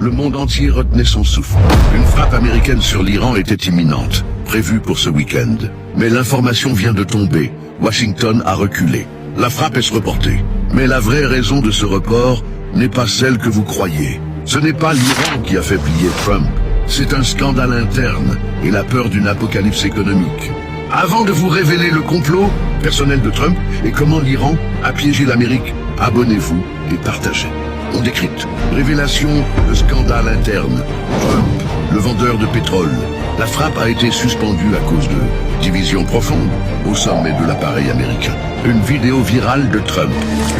Le monde entier retenait son souffle. Une frappe américaine sur l'Iran était imminente, prévue pour ce week-end. Mais l'information vient de tomber. Washington a reculé. La frappe est reportée. Mais la vraie raison de ce report n'est pas celle que vous croyez. Ce n'est pas l'Iran qui a fait plier Trump. C'est un scandale interne et la peur d'une apocalypse économique. Avant de vous révéler le complot personnel de Trump et comment l'Iran a piégé l'Amérique, abonnez-vous et partagez. On décrypte. Révélation de scandale interne. Trump, le vendeur de pétrole. La frappe a été suspendue à cause de division profonde au sommet de l'appareil américain. Une vidéo virale de Trump,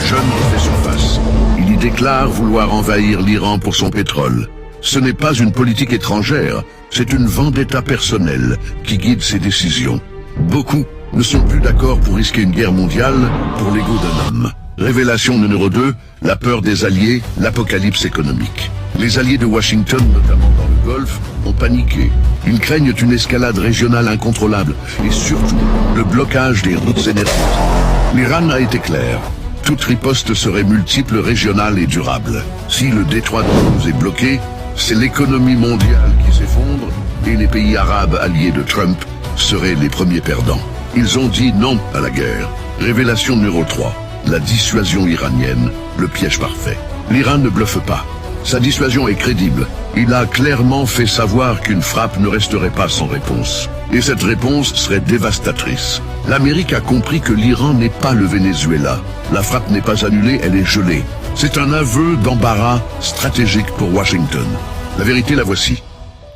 jeune refait surface. Il y déclare vouloir envahir l'Iran pour son pétrole. Ce n'est pas une politique étrangère, c'est une vendetta personnelle qui guide ses décisions. Beaucoup ne sont plus d'accord pour risquer une guerre mondiale pour l'ego d'un homme. Révélation numéro 2, la peur des alliés, l'apocalypse économique. Les alliés de Washington, notamment dans le Golfe, ont paniqué. Ils craignent une escalade régionale incontrôlable et surtout le blocage des routes énergétiques. L'Iran a été clair. Toute riposte serait multiple, régionale et durable. Si le détroit d'Ormuz est bloqué, c'est l'économie mondiale qui s'effondre et les pays arabes alliés de Trump seraient les premiers perdants. Ils ont dit non à la guerre. Révélation numéro 3. La dissuasion iranienne, le piège parfait. L'Iran ne bluffe pas. Sa dissuasion est crédible. Il a clairement fait savoir qu'une frappe ne resterait pas sans réponse. Et cette réponse serait dévastatrice. L'Amérique a compris que l'Iran n'est pas le Venezuela. La frappe n'est pas annulée, elle est gelée. C'est un aveu d'embarras stratégique pour Washington. La vérité, la voici.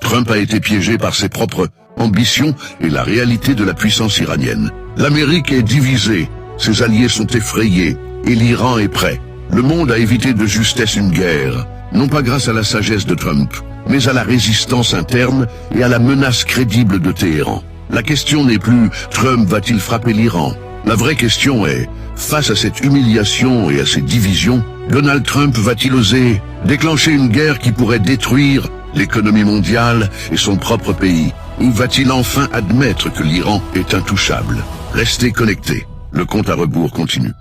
Trump a été piégé par ses propres ambitions et la réalité de la puissance iranienne. L'Amérique est divisée. Ses alliés sont effrayés et l'Iran est prêt. Le monde a évité de justesse une guerre, non pas grâce à la sagesse de Trump, mais à la résistance interne et à la menace crédible de Téhéran. La question n'est plus « Trump va-t-il frapper l'Iran ?» La vraie question est, face à cette humiliation et à ces divisions, Donald Trump va-t-il oser déclencher une guerre qui pourrait détruire l'économie mondiale et son propre pays? Ou va-t-il enfin admettre que l'Iran est intouchable? Restez connectés. Le compte à rebours continue.